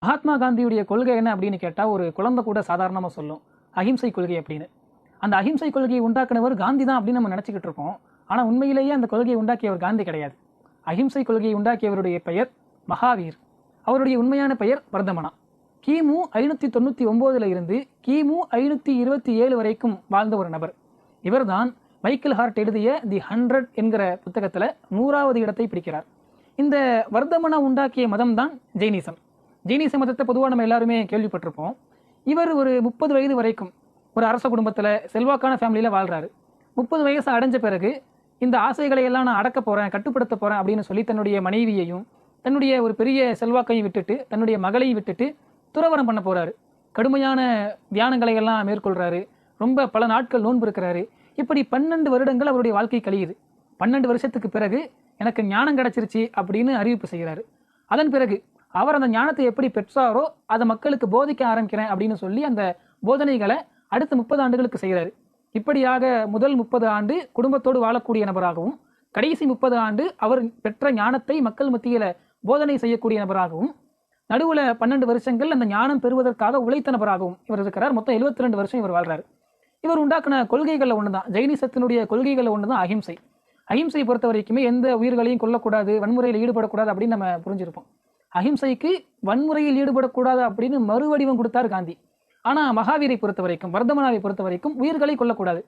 மகாத்மா காந்தியுடைய கொள்கை என்ன அப்படின்னு கேட்டால் ஒரு குழந்தை கூட சாதாரணமாக சொல்லும் அஹிம்சை கொள்கை அப்படின்னு. அந்த அஹிம்சை கொள்கையை உண்டாக்குனவர் காந்தி தான் அப்படின்னு நம்ம நினச்சிக்கிட்டு இருக்கோம். ஆனால் உண்மையிலேயே அந்த கொள்கையை உண்டாக்கியவர் காந்தி கிடையாது. அஹிம்சை கொள்கையை உண்டாக்கியவருடைய பெயர் மகாவீர். அவருடைய உண்மையான பெயர் வர்தமனா. கிமு 599 இருந்து கிமு 527 வரைக்கும் வாழ்ந்த ஒரு நபர். இவர்தான் மைக்கேல் ஹார்ட் எழுதிய தி 100 என்கிற புத்தகத்தில் 100வது இடத்தை பிடிக்கிறார். இந்த வர்தமனா உண்டாக்கிய மதம் தான் ஜெயினிசம். ஜெயினிச மதத்தை பொதுவாக நம்ம எல்லாருமே கேள்விப்பட்டிருப்போம். இவர் ஒரு 30 வயது வரைக்கும் ஒரு அரச குடும்பத்தில் செல்வாக்கான ஃபேமிலியில் வாழ்கிறாரு. 30 வயசு அடைஞ்ச பிறகு இந்த ஆசைகளை எல்லாம் நான் அடக்க போகிறேன், கட்டுப்படுத்த போகிறேன் அப்படின்னு சொல்லி தன்னுடைய மனைவியையும் தன்னுடைய ஒரு பெரிய செல்வாக்கையும் விட்டுட்டு தன்னுடைய மகளையும் விட்டுட்டு துறவரம் பண்ண போகிறாரு. கடுமையான தியானங்களை எல்லாம் மேற்கொள்கிறாரு. ரொம்ப பல நாட்கள் நோன்பு இருக்கிறாரு. இப்படி 12 வருடங்கள் அவருடைய வாழ்க்கை கழியுது. 12 வருஷத்துக்கு பிறகு எனக்கு ஞானம் கிடச்சிருச்சு அப்படின்னு அறிவிப்பு செய்கிறாரு. அதன் பிறகு அவர் அந்த ஞானத்தை எப்படி பெற்றாரோ அதை மக்களுக்கு போதிக்க ஆரம்பிக்கிறேன் அப்படின்னு சொல்லி அந்த போதனைகளை அடுத்த 30 ஆண்டுகளுக்கு செய்கிறாரு. இப்படியாக முதல் 30 ஆண்டு குடும்பத்தோடு வாழக்கூடிய நபராகவும், கடைசி 30 ஆண்டு அவர் பெற்ற ஞானத்தை மக்கள் மத்தியில் போதனை செய்யக்கூடிய நபராகவும், நடுவில் 12 வருஷங்கள் அந்த ஞானம் பெறுவதற்காக உழைத்த நபராகவும் இவர் இருக்கிறார். மொத்தம் 72 வருஷம் இவர் வாழ்றாரு. இவர் உண்டாக்குன கொள்கைகளில் ஒன்று தான், ஜெயினிசத்தினுடைய கொள்கைகளில் ஒன்று தான் அஹிம்சை. அஹிம்சையை பொறுத்த வரைக்குமே எந்த உயிர்களையும் கொல்லக்கூடாது, வன்முறையில் ஈடுபடக்கூடாது அப்படின்னு நம்ம புரிஞ்சிருப்போம். அஹிம்சைக்கு வன்முறையில் ஈடுபடக்கூடாது அப்படின்னு மறுவடிவம் கொடுத்தார் காந்தி. ஆனால் மகாவீரை பொறுத்த வரைக்கும், வர்தமனாவை பொறுத்த வரைக்கும் உயிர்களை கொல்லக்கூடாது,